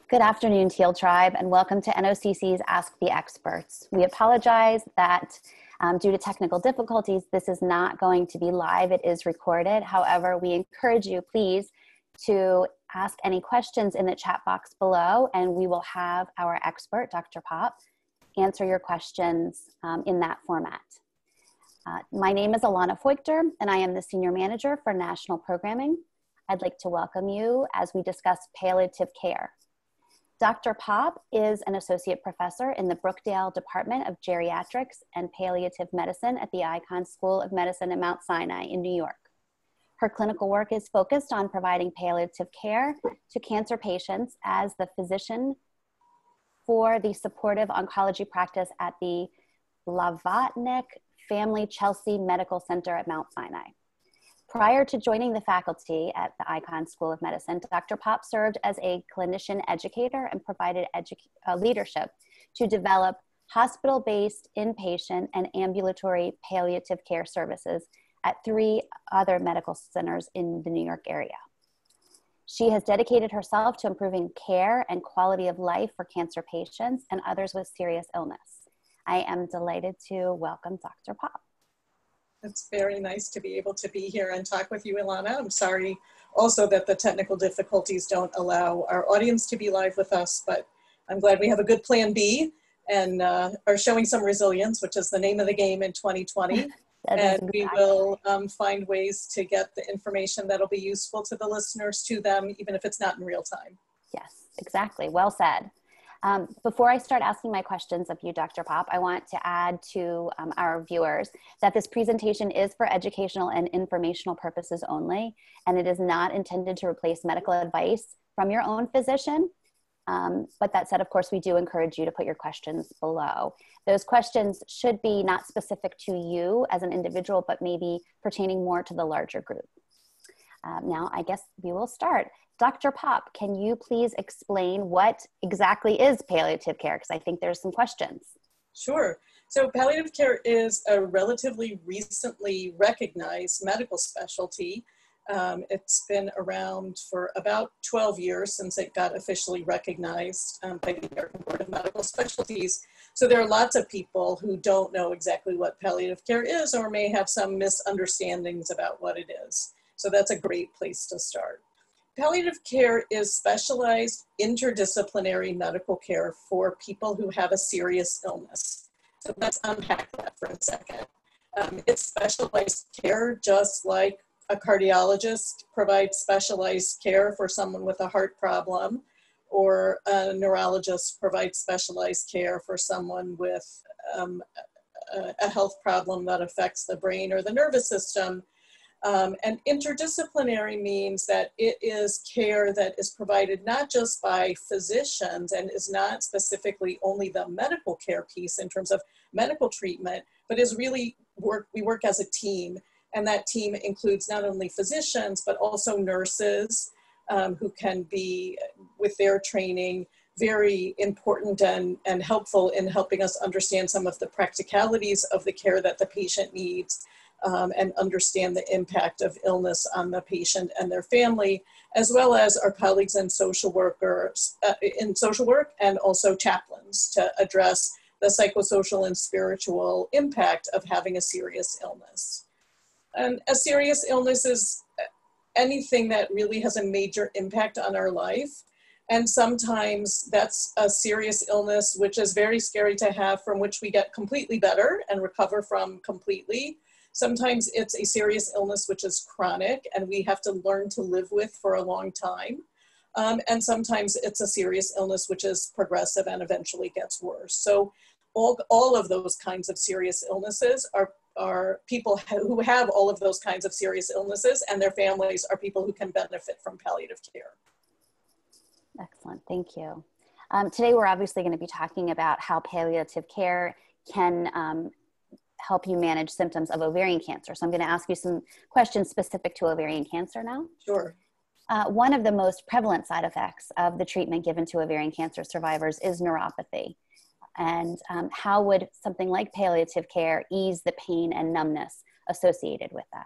Good afternoon, Teal Tribe, and welcome to NOCC's Ask the Experts. We apologize that due to technical difficulties, this is not going to be live. It is recorded. However, we encourage you, please, to ask any questions in the chat box below, and we will have our expert, Dr. Popp, answer your questions in that format. My name is Alana Feuchter, and I am the Senior Manager for National Programming. I'd like to welcome you as we discuss palliative care. Dr. Popp is an associate professor in the Brookdale Department of Geriatrics and Palliative Medicine at the Icahn School of Medicine at Mount Sinai in New York. Her clinical work is focused on providing palliative care to cancer patients as the physician for the supportive oncology practice at the Blavatnik Family Chelsea Medical Center at Mount Sinai. Prior to joining the faculty at the Icahn School of Medicine, Dr. Popp served as a clinician educator and provided leadership to develop hospital-based inpatient and ambulatory palliative care services at 3 other medical centers in the New York area. She has dedicated herself to improving care and quality of life for cancer patients and others with serious illness. I am delighted to welcome Dr. Popp. It's very nice to be able to be here and talk with you, Ilana. I'm sorry also that the technical difficulties don't allow our audience to be live with us, but I'm glad we have a good plan B and are showing some resilience, which is the name of the game in 2020. And we will find ways to get the information that'll be useful to the listeners to them, even if it's not in real time. Yes, exactly. Well said. Before I start asking my questions of you, Dr. Popp, I want to add to our viewers that this presentation is for educational and informational purposes only, and it is not intended to replace medical advice from your own physician. But that said, of course, we do encourage you to put your questions below. Those questions should be not specific to you as an individual, but maybe pertaining more to the larger group. Now, I guess we will start. Dr. Popp, can you please explain what exactly is palliative care? Because I think there's some questions. Sure. So palliative care is a relatively recently recognized medical specialty. It's been around for about 12 years since it got officially recognized by the American Board of Medical Specialties. So there are lots of people who don't know exactly what palliative care is or may have some misunderstandings about what it is. So that's a great place to start. Palliative care is specialized interdisciplinary medical care for people who have a serious illness. So let's unpack that for a second. It's specialized care just like a cardiologist provides specialized care for someone with a heart problem, or a neurologist provides specialized care for someone with a health problem that affects the brain or the nervous system. And interdisciplinary means that it is care that is provided not just by physicians and is not specifically only the medical care piece in terms of medical treatment, but is really we work as a team. And that team includes not only physicians, but also nurses who can be, with their training, very important and helpful in helping us understand some of the practicalities of the care that the patient needs. And understand the impact of illness on the patient and their family, as well as our colleagues and social workers in social work and also chaplains to address the psychosocial and spiritual impact of having a serious illness. And a serious illness is anything that really has a major impact on our life. And sometimes that's a serious illness, which is very scary to have, from which we get completely better and recover from completely. Sometimes it's a serious illness which is chronic and we have to learn to live with for a long time. And sometimes it's a serious illness which is progressive and eventually gets worse. So all of those kinds of serious illnesses are people who have all of those kinds of serious illnesses, and their families are people who can benefit from palliative care. Excellent, thank you. Today we're obviously going to be talking about how palliative care can help you manage symptoms of ovarian cancer. So I'm going to ask you some questions specific to ovarian cancer now. Sure. One of the most prevalent side effects of the treatment given to ovarian cancer survivors is neuropathy. And how would something like palliative care ease the pain and numbness associated with that?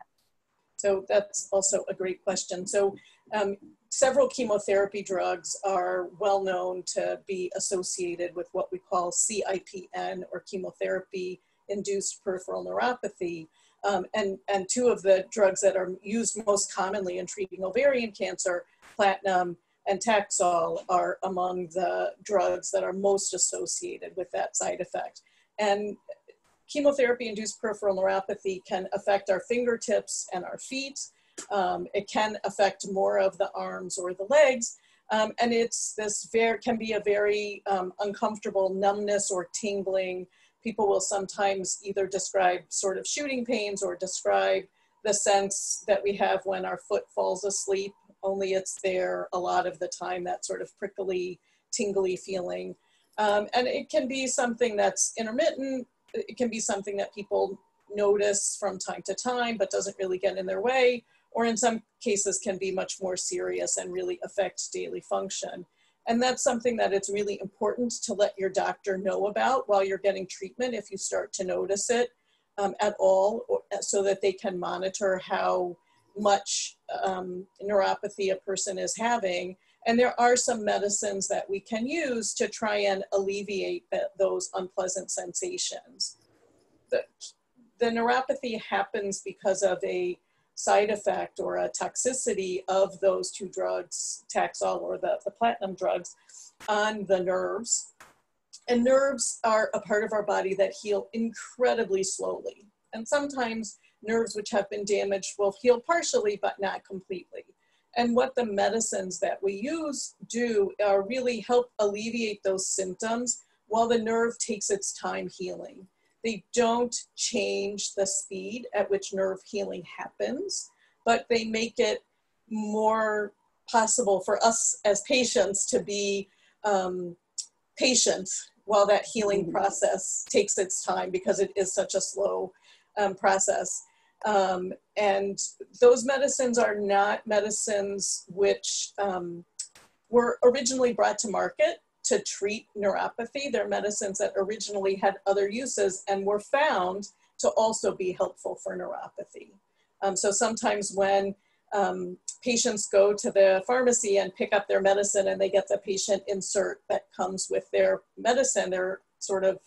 So that's also a great question. So several chemotherapy drugs are well known to be associated with what we call CIPN, or chemotherapy-induced peripheral neuropathy. And two of the drugs that are used most commonly in treating ovarian cancer, platinum and Taxol, are among the drugs that are most associated with that side effect. And chemotherapy-induced peripheral neuropathy can affect our fingertips and our feet. It can affect more of the arms or the legs. And can be a very uncomfortable numbness or tingling. People will sometimes either describe sort of shooting pains or describe the sense that we have when our foot falls asleep, only it's there a lot of the time, that sort of prickly, tingly feeling. And it can be something that's intermittent. It can be something that people notice from time to time, but doesn't really get in their way, or in some cases can be much more serious and really affect daily function. And that's something that it's really important to let your doctor know about while you're getting treatment if you start to notice it at all, so that they can monitor how much neuropathy a person is having. And there are some medicines that we can use to try and alleviate those unpleasant sensations. The neuropathy happens because of a side effect or a toxicity of those two drugs, Taxol or the platinum drugs, on the nerves. And nerves are a part of our body that heal incredibly slowly. And sometimes nerves which have been damaged will heal partially, but not completely. And what the medicines that we use do are really help alleviate those symptoms while the nerve takes its time healing. They don't change the speed at which nerve healing happens, but they make it more possible for us as patients to be patient while that healing process takes its time, because it is such a slow process. And those medicines are not medicines which were originally brought to market to treat neuropathy. They're medicines that originally had other uses and were found to also be helpful for neuropathy. So sometimes when patients go to the pharmacy and pick up their medicine and they get the patient insert that comes with their medicine, they're sort of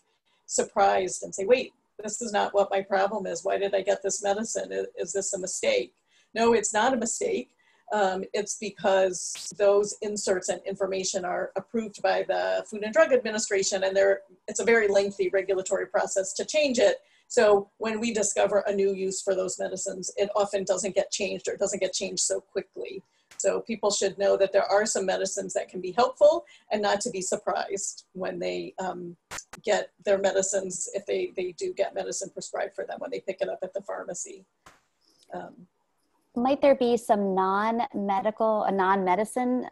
surprised and say, wait, this is not what my problem is. Why did I get this medicine? Is this a mistake? No, it's not a mistake. It's because those inserts and information are approved by the Food and Drug Administration, and it's a very lengthy regulatory process to change it. So when we discover a new use for those medicines, it often doesn't get changed, or doesn't get changed so quickly. So people should know that there are some medicines that can be helpful, and not to be surprised when they get their medicines, if they do get medicine prescribed for them when they pick it up at the pharmacy. Might there be some non-medicine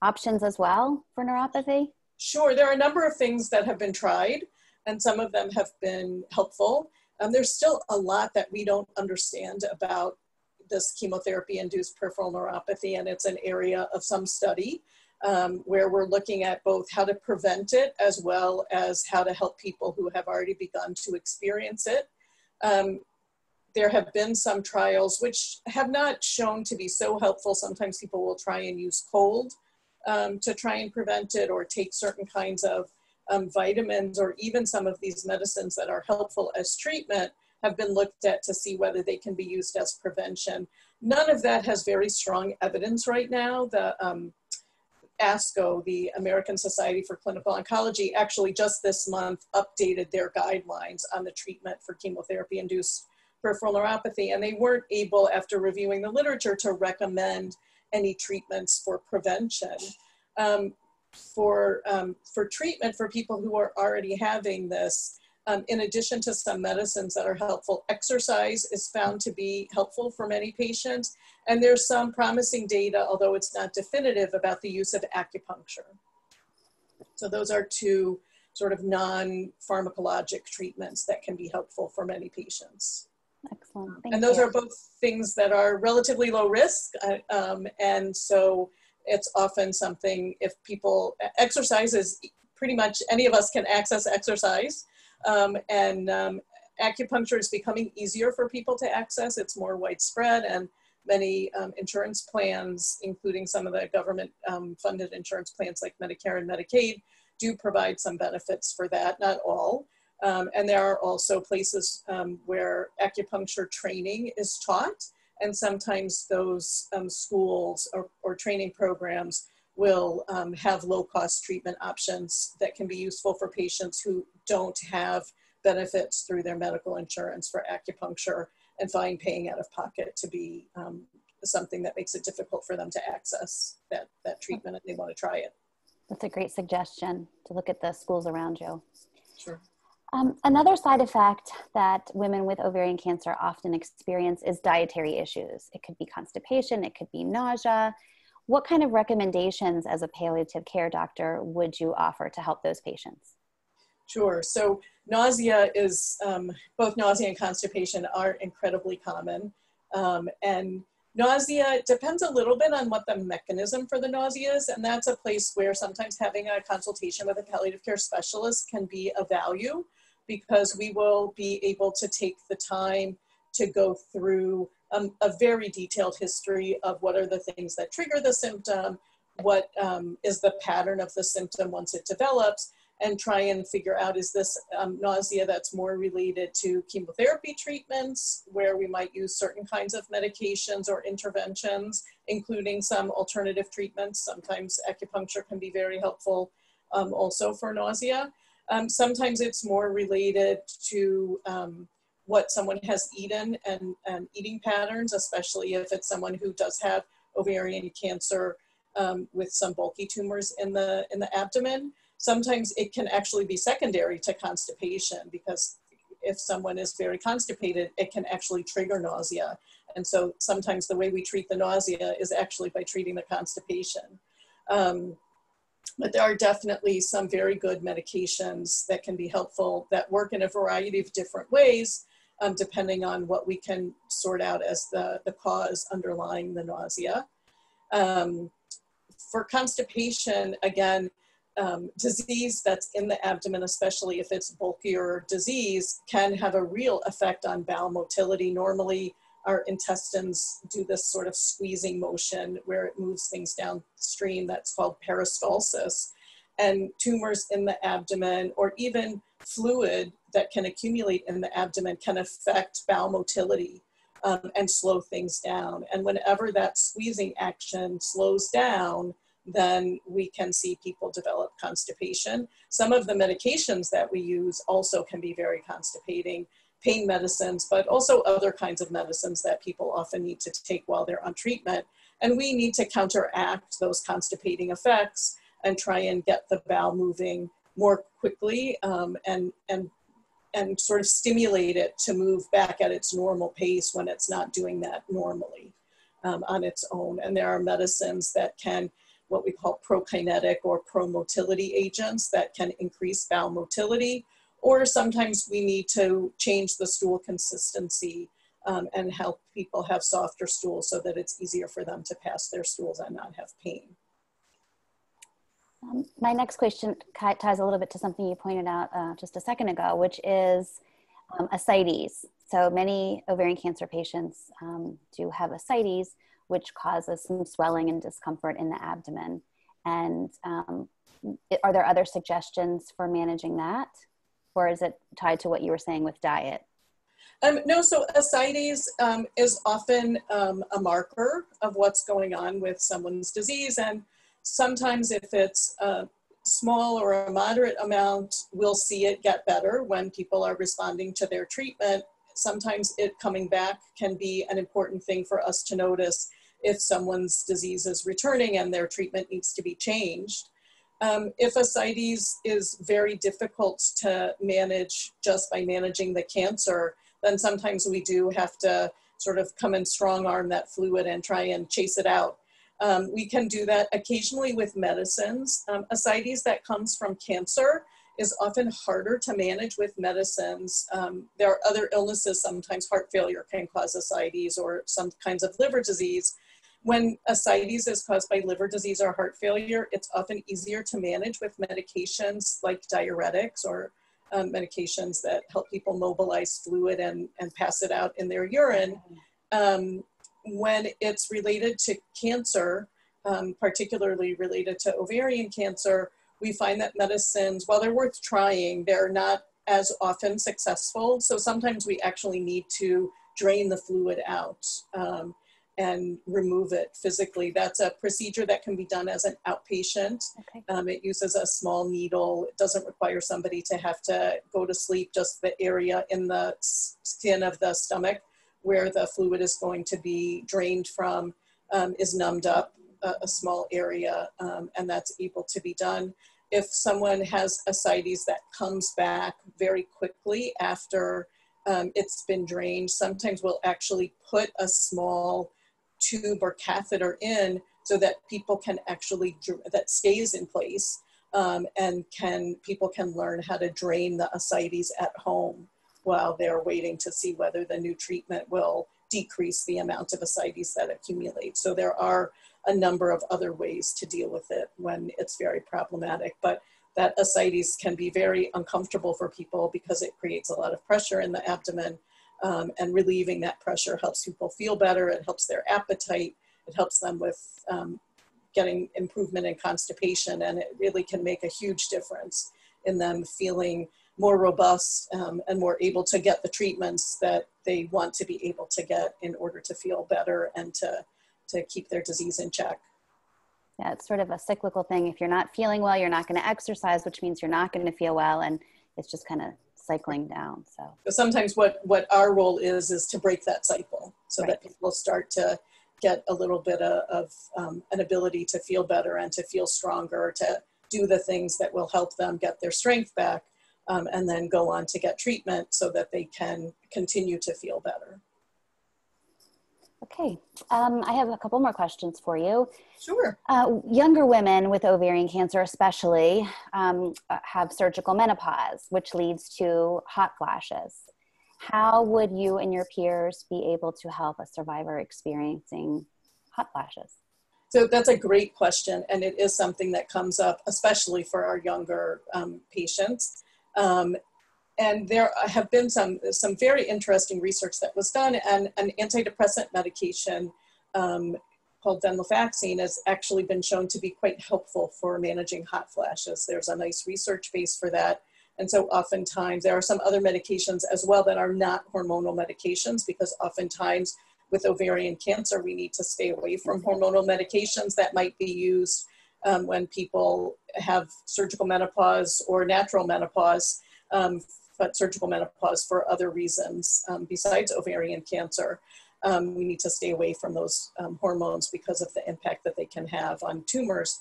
options as well for neuropathy? Sure, there are a number of things that have been tried, and some of them have been helpful. There's still a lot that we don't understand about this chemotherapy-induced peripheral neuropathy, and it's an area of some study where we're looking at both how to prevent it as well as how to help people who have already begun to experience it. There have been some trials which have not shown to be so helpful. Sometimes people will try and use cold to try and prevent it, or take certain kinds of vitamins, or even some of these medicines that are helpful as treatment have been looked at to see whether they can be used as prevention. None of that has very strong evidence right now. The ASCO, the American Society for Clinical Oncology, actually just this month updated their guidelines on the treatment for chemotherapy-induced peripheral neuropathy, and they weren't able, after reviewing the literature, to recommend any treatments for prevention. For treatment for people who are already having this, in addition to some medicines that are helpful, exercise is found to be helpful for many patients. And there's some promising data, although it's not definitive, about the use of acupuncture. So those are two sort of non-pharmacologic treatments that can be helpful for many patients. Excellent. And those are both things that are relatively low risk. And so it's often something, if people, exercise is pretty much, any of us can access exercise. Acupuncture is becoming easier for people to access. It's more widespread, and many insurance plans, including some of the government funded insurance plans like Medicare and Medicaid, do provide some benefits for that, not all. And there are also places where acupuncture training is taught, and sometimes those schools or training programs will have low-cost treatment options that can be useful for patients who don't have benefits through their medical insurance for acupuncture and find paying out of pocket to be something that makes it difficult for them to access that treatment and they want to try it. That's a great suggestion, to look at the schools around you. Sure. Another side effect that women with ovarian cancer often experience is dietary issues. It could be constipation, it could be nausea. What kind of recommendations as a palliative care doctor would you offer to help those patients? Sure. So nausea is, both nausea and constipation are incredibly common. And nausea depends a little bit on what the mechanism for the nausea is. And that's a place where sometimes having a consultation with a palliative care specialist can be of value, because we will be able to take the time to go through a very detailed history of what are the things that trigger the symptom, what is the pattern of the symptom once it develops, and try and figure out, is this nausea that's more related to chemotherapy treatments, where we might use certain kinds of medications or interventions, including some alternative treatments. Sometimes acupuncture can be very helpful also for nausea. Sometimes it's more related to what someone has eaten and eating patterns, especially if it's someone who does have ovarian cancer with some bulky tumors in the abdomen. Sometimes it can actually be secondary to constipation, because if someone is very constipated, it can actually trigger nausea. And so sometimes the way we treat the nausea is actually by treating the constipation. But there are definitely some very good medications that can be helpful that work in a variety of different ways, depending on what we can sort out as the cause underlying the nausea. For constipation, again, disease that's in the abdomen, especially if it's bulkier disease, can have a real effect on bowel motility. Normally, our intestines do this sort of squeezing motion where it moves things downstream. That's called peristalsis. And tumors in the abdomen, or even fluid that can accumulate in the abdomen, can affect bowel motility and slow things down. And whenever that squeezing action slows down, then we can see people develop constipation. Some of the medications that we use also can be very constipating, pain medicines, but also other kinds of medicines that people often need to take while they're on treatment. And we need to counteract those constipating effects and try and get the bowel moving more quickly and sort of stimulate it to move back at its normal pace when it's not doing that normally on its own. And there are medicines that can, what we call prokinetic or pro-motility agents, that can increase bowel motility, or sometimes we need to change the stool consistency and help people have softer stools so that it's easier for them to pass their stools and not have pain. My next question ties a little bit to something you pointed out just a second ago, which is ascites. So many ovarian cancer patients do have ascites, which causes some swelling and discomfort in the abdomen. And are there other suggestions for managing that? Or is it tied to what you were saying with diet? No, so ascites is often a marker of what's going on with someone's disease. And sometimes if it's a small or a moderate amount, we'll see it get better when people are responding to their treatment. Sometimes it coming back can be an important thing for us to notice if someone's disease is returning and their treatment needs to be changed. If ascites is very difficult to manage just by managing the cancer, then sometimes we do have to sort of come and strong arm that fluid and try and chase it out. We can do that occasionally with medicines. Ascites that comes from cancer is often harder to manage with medicines. There are other illnesses, sometimes heart failure can cause ascites, or some kinds of liver disease. When ascites is caused by liver disease or heart failure, it's often easier to manage with medications like diuretics or medications that help people mobilize fluid and pass it out in their urine. when it's related to cancer, particularly related to ovarian cancer, we find that medicines, while they're worth trying, they're not as often successful. So sometimes we actually need to drain the fluid out and remove it physically. That's a procedure that can be done as an outpatient. Okay. It uses a small needle. It doesn't require somebody to have to go to sleep, just the area in the skin of the stomach where the fluid is going to be drained from is numbed up, a small area, and that's able to be done. If someone has ascites that comes back very quickly after it's been drained, sometimes we'll actually put a small tube or catheter in so that people can actually, that stays in place, and people can learn how to drain the ascites at home while they're waiting to see whether the new treatment will decrease the amount of ascites that accumulate. So there are a number of other ways to deal with it when it's very problematic, but that ascites can be very uncomfortable for people because it creates a lot of pressure in the abdomen, and relieving that pressure helps people feel better. It helps their appetite. It helps them with getting improvement in constipation, and it really can make a huge difference in them feeling more robust and more able to get the treatments that they want to be able to get in order to feel better and to keep their disease in check. Yeah, it's sort of a cyclical thing. If you're not feeling well, you're not going to exercise, which means you're not going to feel well, and it's just kind of cycling down. So sometimes what our role is to break that cycle so right. that people start to get a little bit of an ability to feel better and to feel stronger, to do the things that will help them get their strength back, and then go on to get treatment so that they can continue to feel better. Okay, I have a couple more questions for you. Sure. Younger women with ovarian cancer especially have surgical menopause, which leads to hot flashes. How would you and your peers be able to help a survivor experiencing hot flashes? So that's a great question, and it is something that comes up, especially for our younger patients. And there have been some very interesting research that was done, and an antidepressant medication called venlafaxine has actually been shown to be quite helpful for managing hot flashes. There's a nice research base for that. And so oftentimes there are some other medications as well that are not hormonal medications, because oftentimes with ovarian cancer, we need to stay away from hormonal medications that might be used when people have surgical menopause or natural menopause, but surgical menopause for other reasons besides ovarian cancer. We need to stay away from those hormones because of the impact that they can have on tumors.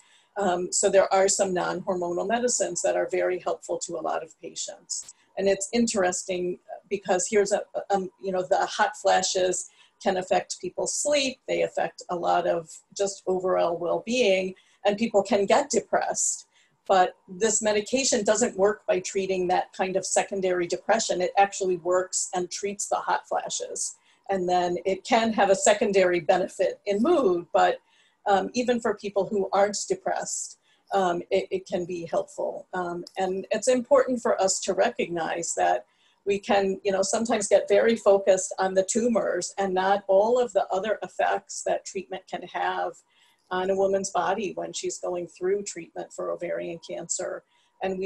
So there are some non-hormonal medicines that are very helpful to a lot of patients. And it's interesting because here's the hot flashes can affect people's sleep. They affect a lot of just overall well-being, and people can get depressed. But this medication doesn't work by treating that kind of secondary depression. It actually works and treats the hot flashes. And then it can have a secondary benefit in mood, but even for people who aren't depressed, it can be helpful. And it's important for us to recognize that we can, sometimes get very focused on the tumors and not all of the other effects that treatment can have on a woman's body when she's going through treatment for ovarian cancer. And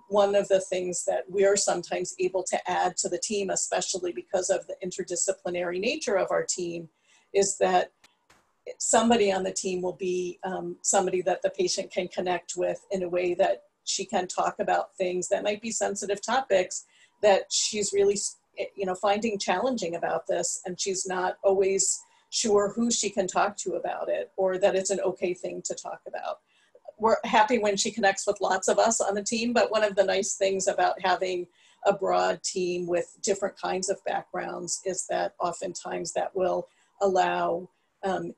one of the things that we're sometimes able to add to the team, especially because of the interdisciplinary nature of our team, is that somebody on the team will be somebody that the patient can connect with in a way that she can talk about things that might be sensitive topics that she's really, finding challenging about this, and she's not always sure who she can talk to about it, or that it's an okay thing to talk about. We're happy when she connects with lots of us on the team, but one of the nice things about having a broad team with different kinds of backgrounds is that oftentimes that will allow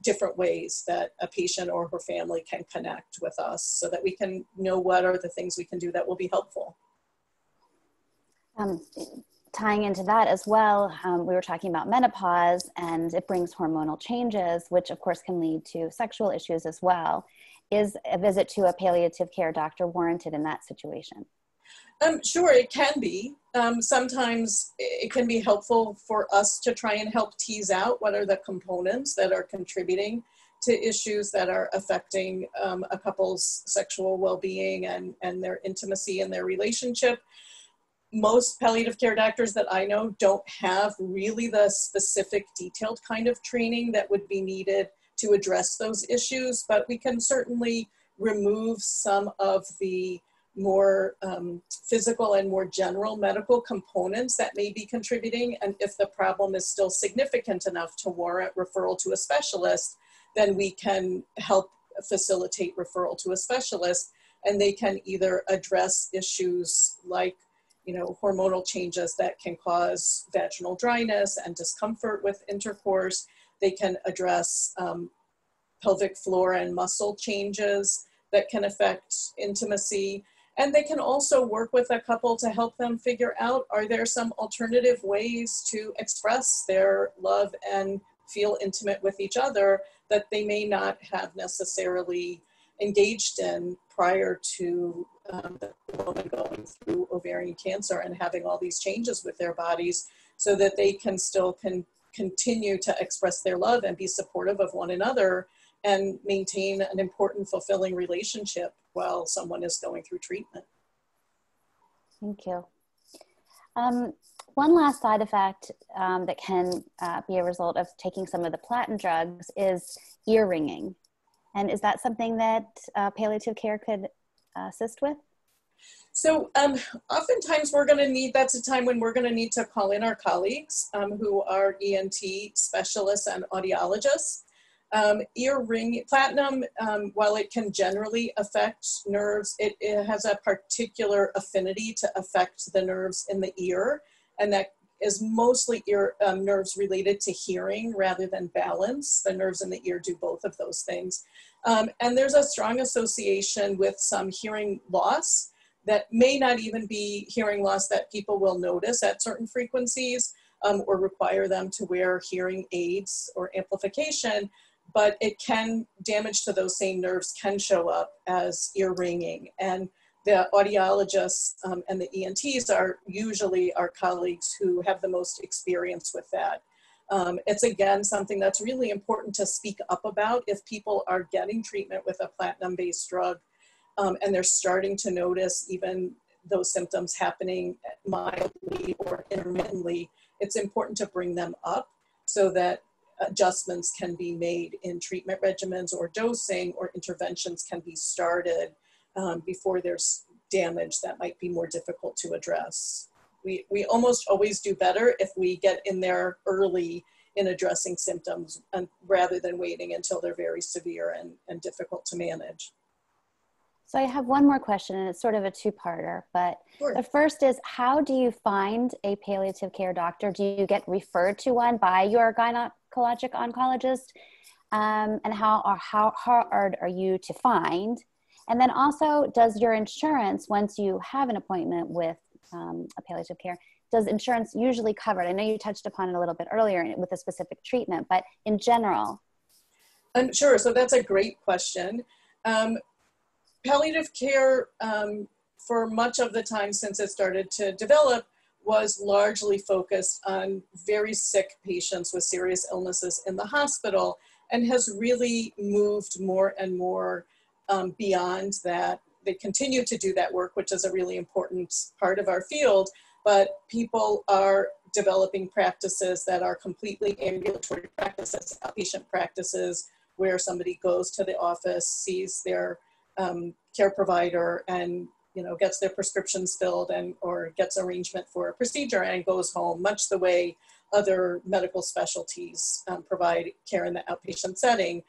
different ways that a patient or her family can connect with us so that we can know what are the things we can do that will be helpful. Tying into that as well, we were talking about menopause, and it brings hormonal changes, which of course can lead to sexual issues as well. Is a visit to a palliative care doctor warranted in that situation? Sure, it can be. Sometimes it can be helpful for us to try and help tease out what are the components that are contributing to issues that are affecting a couple's sexual well-being and their intimacy and their relationship. Most palliative care doctors that I know don't have really the specific detailed kind of training that would be needed to address those issues, but we can certainly remove some of the more physical and more general medical components that may be contributing. And if the problem is still significant enough to warrant referral to a specialist, then we can help facilitate referral to a specialist, and they can either address issues like, you know, hormonal changes that can cause vaginal dryness and discomfort with intercourse. They can address pelvic floor and muscle changes that can affect intimacy. And they can also work with a couple to help them figure out, are there some alternative ways to express their love and feel intimate with each other that they may not have necessarily engaged in prior to the woman going through ovarian cancer and having all these changes with their bodies, so that they can still continue to express their love and be supportive of one another and maintain an important, fulfilling relationship while someone is going through treatment. Thank you. One last side effect that can be a result of taking some of the platinum drugs is ear ringing. And is that something that palliative care could assist with? So oftentimes we're going to need, that's a time when we're going to need to call in our colleagues who are ENT specialists and audiologists. Ear ring, platinum, while it can generally affect nerves, it has a particular affinity to affect the nerves in the ear, and that is mostly ear nerves related to hearing rather than balance. The nerves in the ear do both of those things. And there's a strong association with some hearing loss that may not even be hearing loss that people will notice at certain frequencies or require them to wear hearing aids or amplification, but it can, damage to those same nerves can show up as ear ringing. And the audiologists and the ENTs are usually our colleagues who have the most experience with that. It's again something that's really important to speak up about if people are getting treatment with a platinum-based drug and they're starting to notice even those symptoms happening mildly or intermittently. It's important to bring them up so that adjustments can be made in treatment regimens or dosing, or interventions can be started before there's damage that might be more difficult to address. We almost always do better if we get in there early in addressing symptoms rather than waiting until they're very severe and difficult to manage. So I have one more question, and it's sort of a two-parter, but Sure. The first is, how do you find a palliative care doctor? Do you get referred to one by your gynecologic oncologist? And how hard are you to find? And then also, does your insurance, once you have an appointment with a palliative care, does insurance usually cover it? I know you touched upon it a little bit earlier with a specific treatment, but in general. Sure, so that's a great question. Palliative care, for much of the time since it started to develop, was largely focused on very sick patients with serious illnesses in the hospital, and has really moved more and more beyond that. They continue to do that work, which is a really important part of our field, but people are developing practices that are completely ambulatory practices, outpatient practices, where somebody goes to the office, sees their care provider, and gets their prescriptions filled or gets arrangement for a procedure and goes home, much the way other medical specialties provide care in the outpatient setting.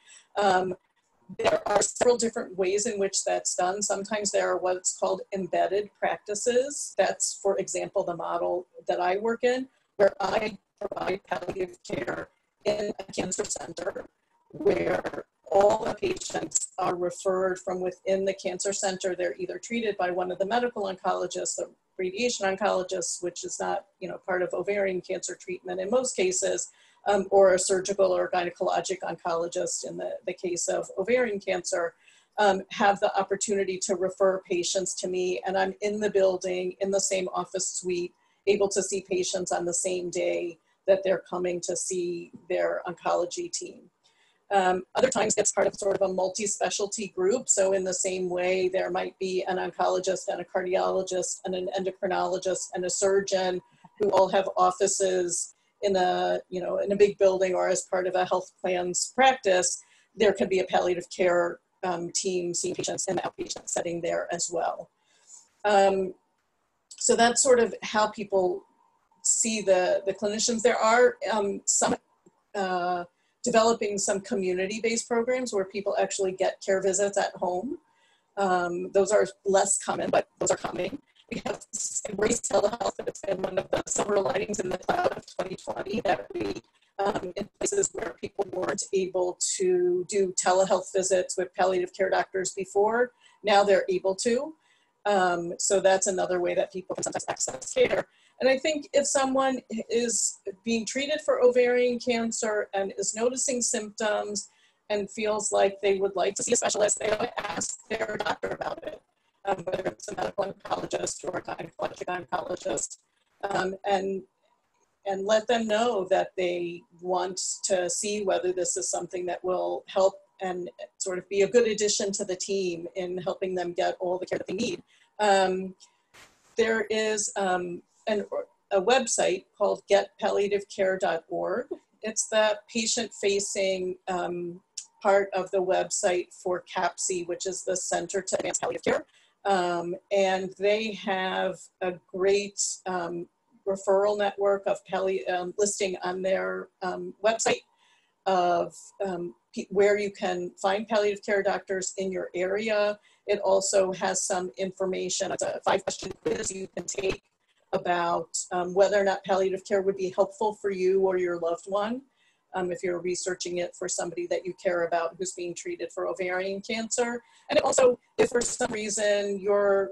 There are several different ways in which that's done. Sometimes there are what's called embedded practices. That's, for example, the model that I work in, where I provide palliative care in a cancer center, where all the patients are referred from within the cancer center. They're either treated by one of the medical oncologists, the radiation oncologists, which is not part of ovarian cancer treatment in most cases, or a surgical or gynecologic oncologist in the case of ovarian cancer. have the opportunity to refer patients to me, and I'm in the building, in the same office suite, able to see patients on the same day that they're coming to see their oncology team. Other times it's part of sort of a multi-specialty group. So in the same way, there might be an oncologist and a cardiologist and an endocrinologist and a surgeon who all have offices in a, you know, in a big building or as part of a health plan's practice. There could be a palliative care team seeing patients in the outpatient setting there as well. So that's sort of how people see the clinicians. There are some developing some community-based programs where people actually get care visits at home. Those are less common, but those are coming. We have embraced telehealth. It's been one of the silver linings in the cloud of 2020 that we, in places where people weren't able to do telehealth visits with palliative care doctors before, now they're able to. So that's another way that people can sometimes access care. And I think if someone is being treated for ovarian cancer and is noticing symptoms and feels like they would like to see a specialist, they ought to ask their doctor about it, whether it's a medical oncologist or a gynecologic oncologist, and let them know that they want to see whether this is something that will help and sort of be a good addition to the team in helping them get all the care that they need. There is a website called getpalliativecare.org. It's the patient-facing part of the website for CAPC, which is the Center to Advance Palliative Care. And they have a great referral network of listing on their website of where you can find palliative care doctors in your area. It also has some information. It's a 5-question quiz you can take about whether or not palliative care would be helpful for you or your loved one, if you're researching it for somebody that you care about who's being treated for ovarian cancer. And it also, if for some reason your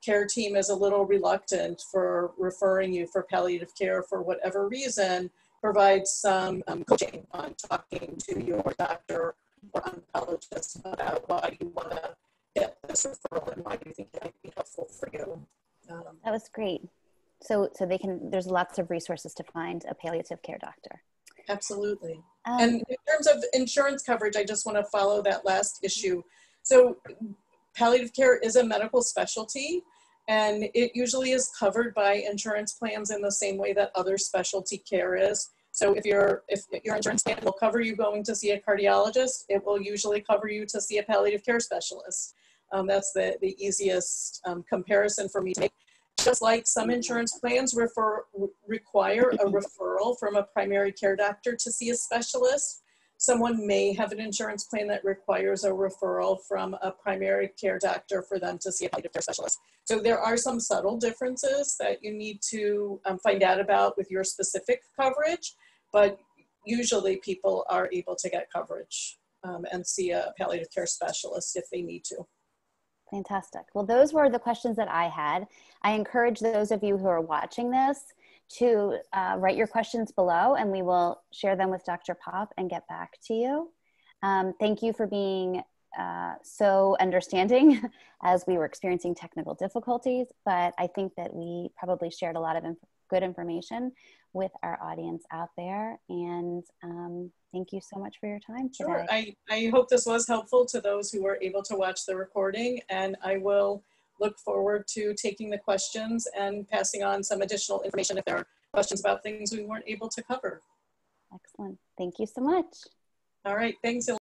care team is a little reluctant for referring you for palliative care for whatever reason, provides some coaching on talking to your doctor or oncologist about why you want to get this referral and why you think it might be helpful for you. That was great. So they can, there's lots of resources to find a palliative care doctor. Absolutely. And in terms of insurance coverage, I just want to follow that last issue. So palliative care is a medical specialty, and it usually is covered by insurance plans in the same way that other specialty care is. So if your insurance plan will cover you going to see a cardiologist, it will usually cover you to see a palliative care specialist. That's the easiest comparison for me to make. Just like some insurance plans require a referral from a primary care doctor to see a specialist, someone may have an insurance plan that requires a referral from a primary care doctor for them to see a palliative care specialist. So there are some subtle differences that you need to find out about with your specific coverage, but usually people are able to get coverage and see a palliative care specialist if they need to. Fantastic. Well, those were the questions that I had. I encourage those of you who are watching this to write your questions below, and we will share them with Dr. Popp and get back to you. Thank you for being so understanding as we were experiencing technical difficulties, but I think that we probably shared a lot of good information with our audience out there. And thank you so much for your time today. Sure. I hope this was helpful to those who were able to watch the recording, and I will look forward to taking the questions and passing on some additional information if there are questions about things we weren't able to cover. Excellent. Thank you so much. All right. Thanks.